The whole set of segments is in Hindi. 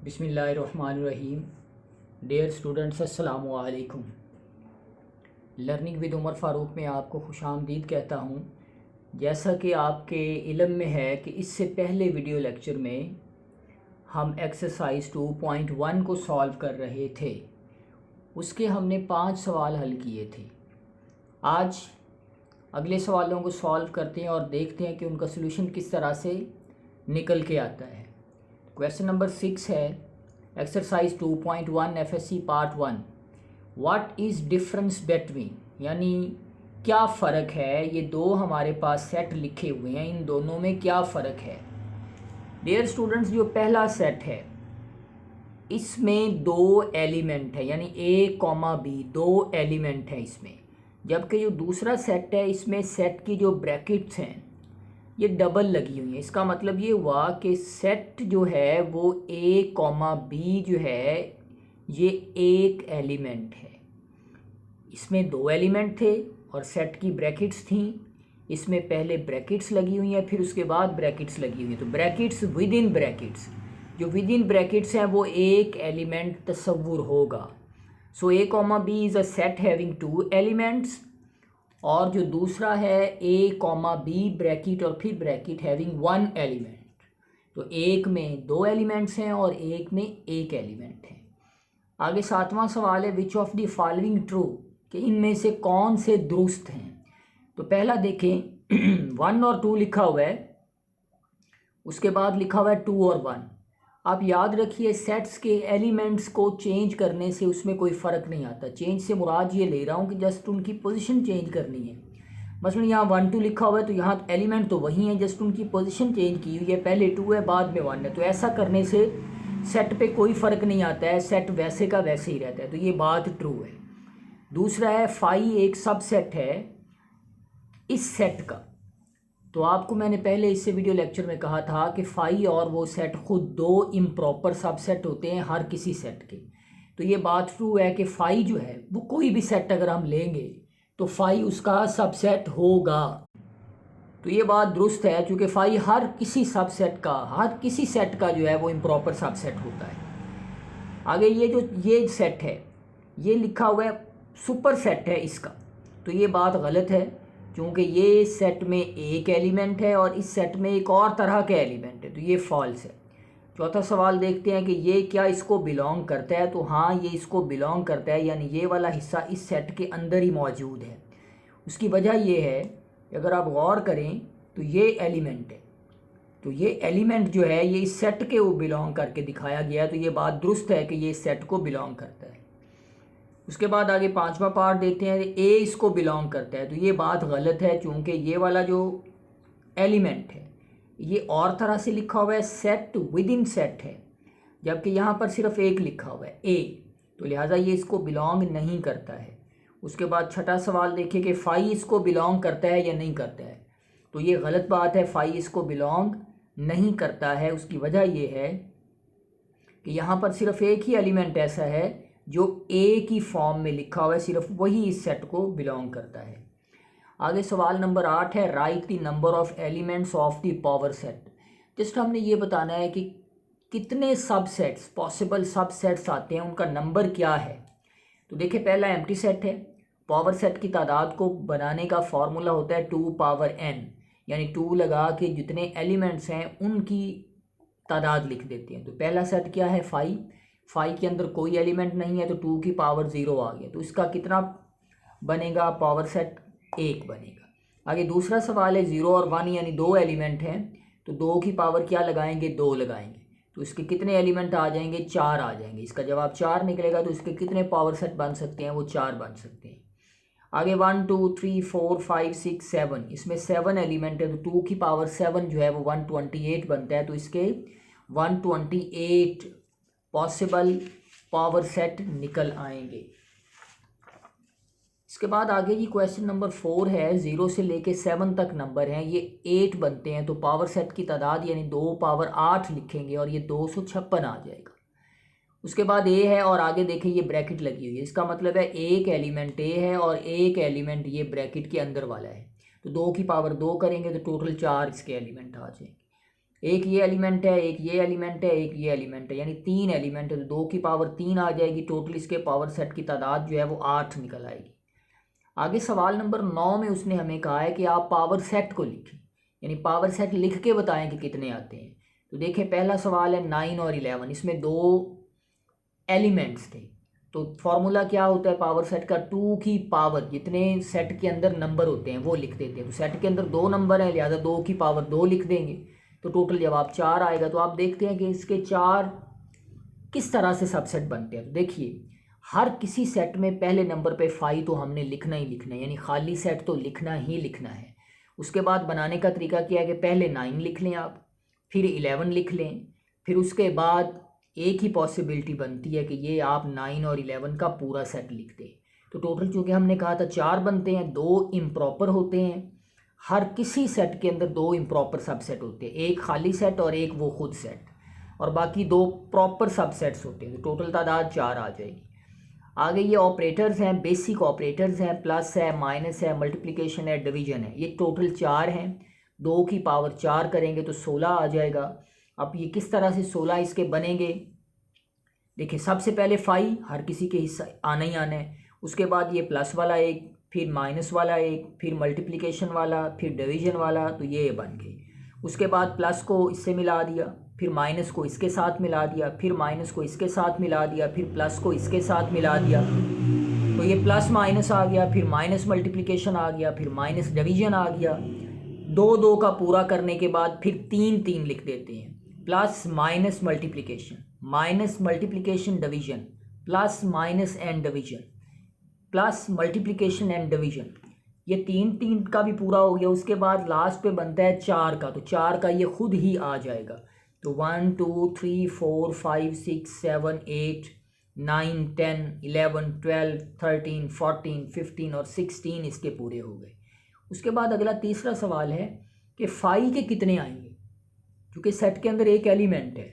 बिस्मिल्लाहिर्रहमानिर्रहीम। डियर स्टूडेंट्स, अस्सलामु अलैकुम। लर्निंग विद उमर फ़ारूक में आपको खुशामदीद कहता हूँ। जैसा कि आपके इल्म में है कि इससे पहले वीडियो लेक्चर में हम एक्सरसाइज 2.1 को सॉल्व कर रहे थे। उसके हमने 5 सवाल हल किए थे। आज अगले सवालों को सॉल्व करते हैं और देखते हैं कि उनका सलूशन किस तरह से निकल के आता है। क्वेश्चन नंबर 6 है, exercise 2.1 FSc part 1। What is difference between, यानी क्या फ़र्क है। ये दो हमारे पास सेट लिखे हुए हैं, इन दोनों में क्या फ़र्क है। डियर स्टूडेंट्स, जो पहला सेट है इसमें दो एलिमेंट है, यानी ए कॉमा बी, दो एलिमेंट है इसमें। जबकि जो दूसरा सेट है इसमें सेट की जो ब्रैकेट्स हैं ये डबल लगी हुई है। इसका मतलब ये हुआ कि सेट जो है वो ए कॉमा बी जो है ये एक एलिमेंट है। इसमें दो एलिमेंट थे और सेट की ब्रैकेट्स थी। इसमें पहले ब्रैकेट्स लगी हुई हैं, फिर उसके बाद ब्रैकेट्स लगी हुई हैं। तो ब्रैकेट्स विद इन ब्रैकेट्स, जो विद इन ब्रैकेट्स हैं वो एक एलिमेंट तस्वुर होगा। So A comma B is a set having two elements, और जो दूसरा है ए कॉमा बी ब्रैकेट और फिर ब्रैकेट हैविंग वन एलिमेंट। तो एक में दो एलिमेंट्स हैं और एक में एक एलिमेंट है। आगे 7वां सवाल है, which of the following true, कि इनमें से कौन से दुरुस्त हैं। तो पहला देखें 1 और 2 लिखा हुआ है, उसके बाद लिखा हुआ है 2 और 1। आप याद रखिए सेट्स के एलिमेंट्स को चेंज करने से उसमें कोई फ़र्क नहीं आता। चेंज से मुराद ये ले रहा हूँ कि जस्ट उनकी पोजीशन चेंज करनी है। मसलन यहाँ 1 2 लिखा हुआ है तो यहाँ एलिमेंट तो वही है, जस्ट उनकी पोजीशन चेंज की हुई है। पहले 2 है, बाद में 1 है। तो ऐसा करने से सेट पे कोई फ़र्क नहीं आता है, सेट वैसे का वैसे ही रहता है। तो ये बात ट्रू है। दूसरा है फाई एक सबसेट है इस सेट का। तो आपको मैंने पहले इससे वीडियो लेक्चर में कहा था कि फाई और वो सेट खुद दो इम्प्रॉपर सबसेट होते हैं हर किसी सेट के। तो ये बात ट्रू है कि फाई जो है वो कोई भी सेट अगर हम लेंगे तो फाई उसका सबसेट होगा। तो ये बात दुरुस्त है, क्योंकि फाई हर किसी सबसेट का, हर किसी सेट का जो है वो इम्प्रॉपर सबसेट होता है। आगे ये सेट है ये लिखा हुआ है सुपर सेट है इसका। तो ये बात गलत है, क्योंकि ये सेट में एक एलिमेंट है और इस सेट में एक और तरह के एलिमेंट है। तो ये फॉल्स है। चौथा सवाल देखते हैं कि ये क्या इसको बिलोंग करता है। तो हाँ, ये इसको बिलोंग करता है, यानी ये वाला हिस्सा इस सेट के अंदर ही मौजूद है। उसकी वजह ये है कि अगर आप गौर करें तो ये एलिमेंट है, तो ये एलिमेंट जो है ये इस सेट के वो बिलोंग करके दिखाया गया है। तो ये बात दुरुस्त है कि ये इस सेट को बिलोंग करता है। उसके बाद आगे 5वां पार्ट देखते हैं, ए इसको बिलोंग करता है। तो ये बात गलत है, क्योंकि ये वाला जो एलिमेंट है ये और तरह से लिखा हुआ है, सेट विद इन सेट है, जबकि यहाँ पर सिर्फ एक लिखा हुआ है ए। तो लिहाजा ये इसको बिलोंग नहीं करता है। उसके बाद 6ठा सवाल देखिए कि फाई इसको बिलोंग करता है या नहीं करता है। तो ये गलत बात है, फाई इसको बिलोंग नहीं करता है। उसकी वजह ये है कि यहाँ पर सिर्फ एक ही एलिमेंट ऐसा है जो ए की फॉर्म में लिखा हुआ है, सिर्फ वही इस सेट को बिलोंग करता है। आगे सवाल नंबर 8 है, right the number of elements of the power set. Just हमने ये बताना है कि कितने सबसेट्स, पॉसिबल सबसेट्स आते हैं, उनका नंबर क्या है। तो देखिए पहला एम्प्टी सेट है। पावर सेट की तादाद को बनाने का फॉर्मूला होता है 2 पावर n, यानी 2 लगा के जितने एलिमेंट्स हैं उनकी तादाद लिख देते हैं। तो पहला सेट क्या है, फाई के अंदर कोई एलिमेंट नहीं है, तो 2 की पावर 0 आ गया। तो इसका कितना बनेगा, पावर सेट 1 बनेगा। आगे दूसरा सवाल है 0 और 1, यानी दो एलिमेंट हैं, तो 2 की पावर क्या लगाएंगे, 2 लगाएंगे। तो इसके कितने एलिमेंट आ जाएंगे, 4 आ जाएंगे। इसका जवाब 4 निकलेगा। तो इसके कितने पावर सेट बन सकते हैं, वो 4 बन सकते हैं। आगे 1 2 3 4 5 6 7, इसमें 7 एलिमेंट है, तो 2 की पावर 7 जो है वो 128 बनता है। तो इसके 128 पॉसिबल पावर सेट निकल आएंगे। इसके बाद आगे जी क्वेश्चन नंबर 4 है, 0 से लेके 7 तक नंबर हैं, ये 8 बनते हैं। तो पावर सेट की तादाद यानी 2 पावर 8 लिखेंगे और ये 256 आ जाएगा। उसके बाद ए है और आगे देखें ये ब्रैकेट लगी हुई है, इसका मतलब है एक एलिमेंट ए है और एक एलिमेंट ये ब्रैकेट के अंदर वाला है। तो 2 की पावर 2 करेंगे तो टोटल 4 इसके एलिमेंट आ जाएंगे। एक ये एलिमेंट है, एक ये एलिमेंट है, एक ये एलिमेंट है, यानी 3 एलिमेंट है। तो 2 की पावर 3 आ जाएगी। टोटल इसके पावर सेट की तादाद जो है वो 8 निकल आएगी। आगे सवाल नंबर 9 में उसने हमें कहा है कि आप पावर सेट को लिखें, यानी पावर सेट लिख के बताएं कि कितने आते हैं। तो देखें, पहला सवाल है 9 और 11, इसमें 2 एलिमेंट्स थे। तो फॉर्मूला क्या होता है पावर सेट का? 2 की पावर, जितने सेट के अंदर नंबर होते हैं वो लिख देते हैं। तो सेट के अंदर 2 नंबर हैं, लिहाजा 2 की पावर 2 लिख देंगे, तो टोटल जवाब 4 आएगा। तो आप देखते हैं कि इसके 4 किस तरह से सबसेट बनते हैं। तो देखिए, हर किसी सेट में पहले नंबर पे 5 तो हमने लिखना ही लिखना है, यानी खाली सेट तो लिखना ही लिखना है। उसके बाद बनाने का तरीका क्या है कि पहले 9 लिख लें आप, फिर 11 लिख लें, फिर उसके बाद एक ही पॉसिबिलिटी बनती है कि ये आप 9 और 11 का पूरा सेट लिख दें। तो टोटल चूँकि हमने कहा था 4 बनते हैं, 2 इम्प्रॉपर होते हैं। हर किसी सेट के अंदर 2 इम्प्रॉपर सबसेट होते हैं, एक खाली सेट और एक वो खुद सेट, और बाकी 2 प्रॉपर सबसेट्स होते हैं। तो टोटल तादाद 4 आ जाएगी। आगे ये ऑपरेटर्स हैं, बेसिक ऑपरेटर्स हैं, प्लस है, माइनस है, मल्टीप्लिकेशन है, डिवीजन है। ये टोटल 4 हैं। 2 की पावर 4 करेंगे तो 16 आ जाएगा। अब ये किस तरह से 16 इसके बनेंगे? देखिए, सबसे पहले 5 हर किसी के हिस्सा आना ही आना है। उसके बाद ये प्लस वाला एक, फिर माइनस वाला एक, फिर मल्टीप्लिकेशन वाला, फिर डिवीजन वाला, तो ये बन गए। उसके बाद प्लस को इससे मिला दिया, फिर माइनस को इसके साथ मिला दिया, फिर माइनस को इसके साथ मिला दिया, फिर प्लस को इसके साथ मिला दिया, तो ये प्लस माइनस आ गया, फिर माइनस मल्टीप्लिकेशन आ गया, फिर माइनस डिवीजन आ गया। 2 का पूरा करने के बाद फिर 3 लिख देते हैं, plus minus multiplication, minus multiplication division, plus minus and division, plus multiplication and division. ये 3 का भी पूरा हो गया। उसके बाद लास्ट पे बनता है 4 का, तो 4 का ये खुद ही आ जाएगा। तो 1 2 3 4 5 6 7 8 9 10 11 12 13 14 15 और 16 इसके पूरे हो गए। उसके बाद अगला तीसरा सवाल है कि 5 के कितने आएंगे, क्योंकि सेट के अंदर एक एलिमेंट है।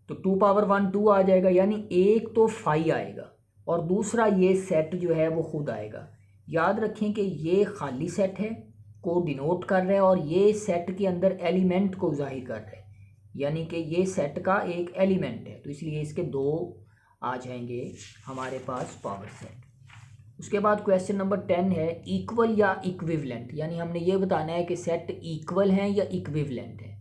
तो 2 पावर 1 2 आ जाएगा, यानी एक तो 5 आएगा और दूसरा ये सेट जो है वो खुद आएगा। याद रखें कि ये खाली सेट है को डिनोट कर रहा है और ये सेट के अंदर एलिमेंट को जाहिर कर रहा है, यानी कि ये सेट का एक एलिमेंट है, तो इसलिए इसके 2 आ जाएंगे हमारे पास पावर सेट। उसके बाद क्वेश्चन नंबर 10 है इक्वल या इक्विवेलेंट, यानी हमने ये बताना है कि सेट इक्वल हैं या इक्विवेलेंट है।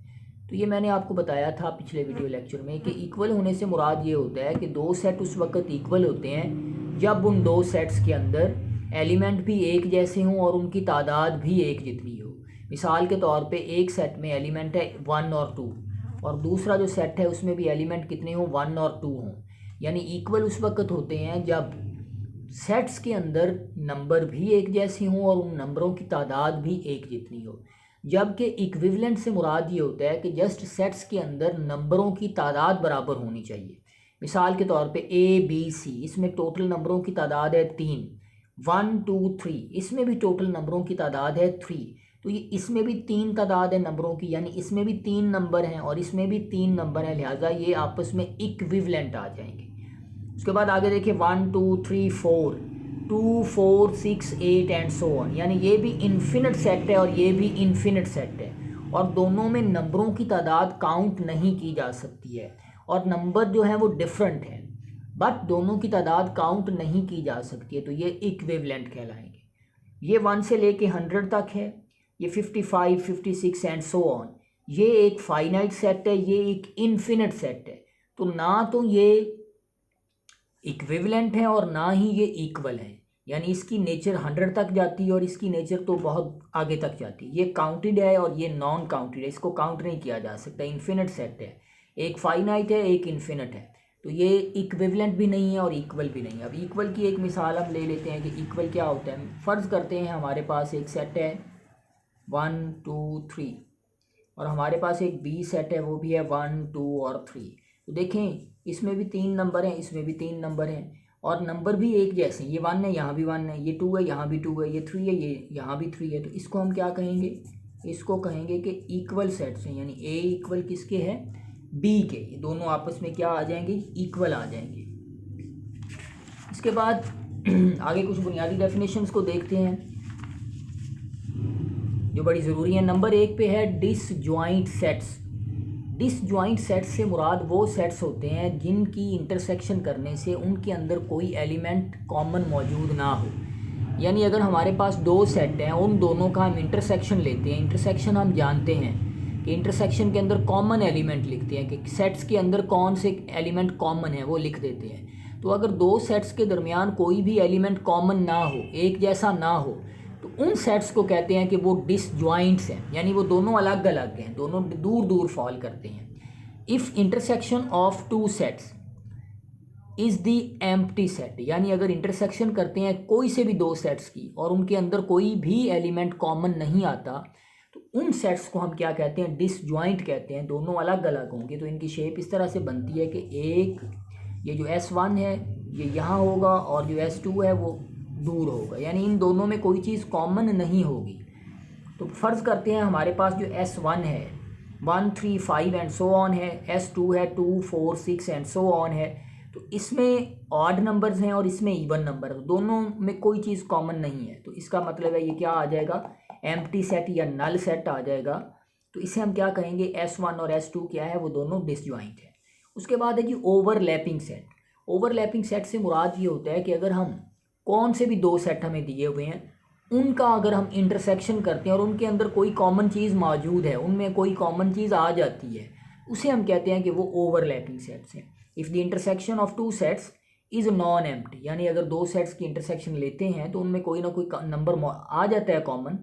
तो ये मैंने आपको बताया था पिछले वीडियो लेक्चर में कि इक्वल होने से मुराद ये होता है कि 2 सेट उस वक्त इक्वल होते हैं जब उन 2 सेट्स के अंदर एलिमेंट भी एक जैसे हों और उनकी तादाद भी एक जितनी हो। मिसाल के तौर पे एक सेट में एलिमेंट है 1 और 2 और दूसरा जो सेट है उसमें भी एलिमेंट कितने हों, 1 और 2 हों। यानी इक्वल उस वक्त होते हैं जब सेट्स के अंदर नंबर भी एक जैसे हों और उन नंबरों की तादाद भी एक जितनी हो। जबकि इक्विवेलेंट से मुराद ये होता है कि जस्ट सेट्स के अंदर नंबरों की तादाद बराबर होनी चाहिए। मिसाल के तौर पे ABC, इसमें टोटल नंबरों की तादाद है 3, 1 2 3, इसमें भी टोटल नंबरों की तादाद है 3, तो ये इसमें भी 3 तादाद है नंबरों की, यानी इसमें भी 3 नंबर हैं और इसमें भी 3 नंबर हैं, लिहाजा ये आपस में इक्विवेलेंट आ जाएंगे। उसके बाद आगे देखिए 1 2 3 4 2 4 6 8 एंड सो ऑन, यानी ये भी इन्फिनिट सेट है और ये भी इन्फिनिट सेट है और दोनों में नंबरों की तादाद काउंट नहीं की जा सकती है और नंबर जो है वो डिफरेंट है, बट दोनों की तादाद काउंट नहीं की जा सकती है, तो ये इक्विवेलेंट कहलाएंगे। ये 1 से लेके 100 तक है, ये 55 56 एंड सो ऑन। ये एक फाइनाइट सेट है, ये एक इन्फिनिट सेट है, तो ना तो ये इक्विवेलेंट है और ना ही ये इक्वल है, यानी इसकी नेचर 100 तक जाती है और इसकी नेचर तो बहुत आगे तक जाती है। ये काउंटेड है और ये नॉन काउंटेड है, इसको काउंट नहीं किया जा सकता, इन्फिनिट सेट है, एक फाइनाइट है एक इन्फिनिट है, तो ये इक्विवेलेंट भी नहीं है और इक्वल भी नहीं है। अब इक्वल की एक मिसाल हम ले लेते हैं कि इक्वल क्या होता है। फ़र्ज़ करते हैं हमारे पास एक सेट है 1 2 3 और हमारे पास एक B सेट है, वो भी है 1 2 और 3। तो देखें इसमें भी 3 नंबर हैं, इसमें भी 3 नंबर हैं और नंबर भी एक जैसे हैं, ये 1 है यहाँ भी 1 है, ये 2 है यहाँ भी 2 है, ये 3 है ये यहाँ भी 3 है, तो इसको हम क्या कहेंगे, इसको कहेंगे कि इक्वल सेट्स हैं, यानी A इक्वल किसके है, B के, ये दोनों आपस में क्या आ जाएंगे, इक्वल आ जाएंगे। इसके बाद आगे कुछ बुनियादी डेफिनेशंस को देखते हैं जो बड़ी ज़रूरी है। नंबर 1 पे है डिसजॉइंट सेट्स, डिसजॉइंट सेट्स से मुराद वो सेट्स होते हैं जिनकी इंटरसेक्शन करने से उनके अंदर कोई एलिमेंट कॉमन मौजूद ना हो। यानी अगर हमारे पास दो सेट हैं, उन दोनों का हम इंटरसेक्शन लेते हैं, इंटरसेक्शन हम जानते हैं कि इंटरसेक्शन के अंदर कॉमन एलिमेंट लिखते हैं कि सेट्स के अंदर कौन से एलिमेंट कॉमन है वो लिख देते हैं। तो अगर दो सेट्स के दरमियान कोई भी एलिमेंट कॉमन ना हो, एक जैसा ना हो, तो उन सेट्स को कहते हैं कि वो डिसजॉइंट्स हैं, यानी वो दोनों अलग अलग हैं, दोनों दूर दूर फॉल करते हैं। If intersection of two sets is the empty set, यानी अगर इंटरसेक्शन करते हैं कोई से भी दो सेट्स की और उनके अंदर कोई भी एलिमेंट कॉमन नहीं आता, तो उन सेट्स को हम क्या कहते हैं? डिसजॉइंट कहते हैं। दोनों अलग अलग होंगे तो इनकी शेप इस तरह से बनती है कि एक ये जो S1 है ये यहाँ होगा और जो S2 है वो दूर होगा, यानी इन दोनों में कोई चीज़ कॉमन नहीं होगी। तो फ़र्ज़ करते हैं हमारे पास जो S1 है 1 3 5 एंड सो ऑन है, S2 है 2 4 6 एंड सो ऑन है। तो इसमें ऑड नंबर्स हैं और इसमें इवन नंबर है, दोनों में कोई चीज़ कॉमन नहीं है। तो इसका मतलब है ये क्या आ जाएगा? एम्प्टी सेट या नल सेट आ जाएगा। तो इसे हम क्या कहेंगे? S1 और S2 क्या है? वो दोनों डिसजॉइंट है। उसके बाद है जी ओवरलैपिंग सेट। ओवरलैपिंग सेट से मुराद ये होता है कि अगर हम कौन से भी दो सेट हमें दिए हुए हैं, उनका अगर हम इंटरसेक्शन करते हैं और उनके अंदर कोई कॉमन चीज़ मौजूद है, उनमें कोई कॉमन चीज़ आ जाती है, उसे हम कहते हैं कि वो ओवरलैपिंग सेट्स हैं। If the intersection of two sets is non empty, यानी अगर दो सेट्स की इंटरसेक्शन लेते हैं तो उनमें कोई ना कोई नंबर आ जाता है कॉमन,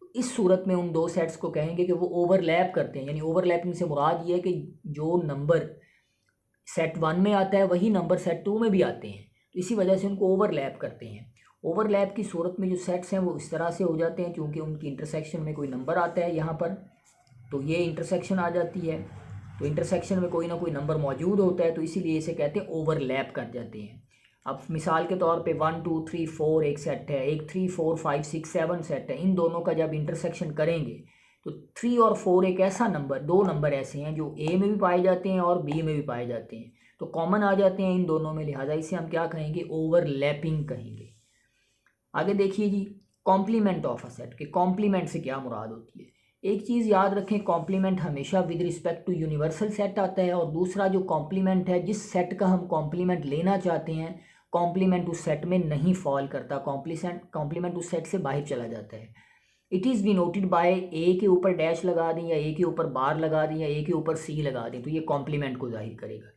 तो इस सूरत में उन दो सेट्स को कहेंगे कि वो ओवरलैप करते हैं। यानी ओवरलैपिंग से मुराद ये है कि जो नंबर सेट 1 में आता है वही नंबर सेट 2 में भी आते हैं, तो इसी वजह से उनको ओवरलैप करते हैं। ओवरलैप की सूरत में जो सेट्स हैं वो इस तरह से हो जाते हैं क्योंकि उनकी इंटरसेक्शन में कोई नंबर आता है यहाँ पर, तो ये इंटरसेक्शन आ जाती है। तो इंटरसेक्शन में कोई ना कोई नंबर मौजूद होता है, तो इसीलिए इसे कहते हैं ओवरलैप कर जाते हैं। अब मिसाल के तौर पे 1 2 3 4 एक सेट है, एक 3 4 5 6 7 सेट है। इन दोनों का जब इंटरसेक्शन करेंगे तो 3 और 4 एक ऐसा नंबर, दो नंबर ऐसे हैं जो A में भी पाए जाते हैं और B में भी पाए जाते हैं, तो कॉमन आ जाते हैं इन दोनों में, लिहाजा इसे हम क्या कहेंगे? ओवरलैपिंग कहेंगे। आगे देखिए जी, कॉम्प्लीमेंट ऑफ अ सेट के कॉम्प्लीमेंट से क्या मुराद होती है? एक चीज़ याद रखें, कॉम्प्लीमेंट हमेशा with respect to universal set आता है, और दूसरा जो कॉम्प्लीमेंट है, जिस सेट का हम कॉम्प्लीमेंट लेना चाहते हैं, कॉम्प्लीमेंट उस सेट में नहीं फॉल करता, कॉम्प्लीमेंट उस सेट से बाहर चला जाता है। इट इज़ डिनोटेड बाय ए के ऊपर डैश लगा दें या ए के ऊपर बार लगा दें या ए के ऊपर सी लगा दें, तो ये कॉम्प्लीमेंट को जाहिर करेगा।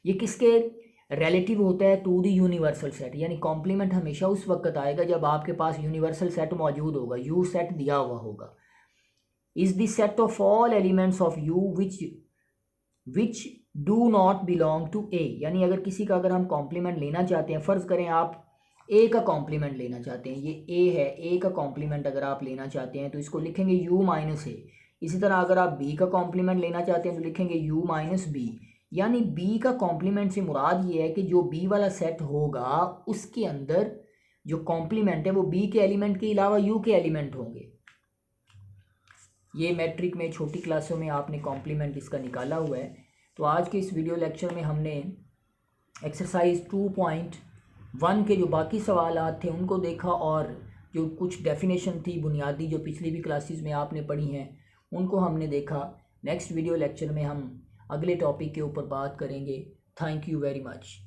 ये किसके रिलेटिव होता है? टू दी यूनिवर्सल सेट, यानी कॉम्प्लीमेंट हमेशा उस वक्त आएगा जब आपके पास यूनिवर्सल सेट मौजूद होगा, यू सेट दिया हुआ होगा। Is the set of all elements of U which do not belong to A, यानी अगर किसी का अगर हम कॉम्प्लीमेंट लेना चाहते हैं, फ़र्ज़ करें आप ए का कॉम्प्लीमेंट लेना चाहते हैं, ये ए है, ए का कॉम्प्लीमेंट अगर आप लेना चाहते हैं तो इसको लिखेंगे u माइनस ए। इसी तरह अगर आप b का कॉम्प्लीमेंट लेना चाहते हैं तो लिखेंगे u माइनस बी। यानी b का कॉम्प्लीमेंट से मुराद ये है कि जो b वाला सेट होगा उसके अंदर जो कॉम्प्लीमेंट है वो b के एलिमेंट के अलावा u के एलिमेंट होंगे। ये मैट्रिक में छोटी क्लासों में आपने कॉम्प्लीमेंट इसका निकाला हुआ है। तो आज के इस वीडियो लेक्चर में हमने एक्सरसाइज 2.1 के जो बाकी सवालात थे उनको देखा, और जो कुछ डेफिनेशन थी बुनियादी जो पिछली भी क्लासेस में आपने पढ़ी हैं उनको हमने देखा। नेक्स्ट वीडियो लेक्चर में हम अगले टॉपिक के ऊपर बात करेंगे। Thank you very much.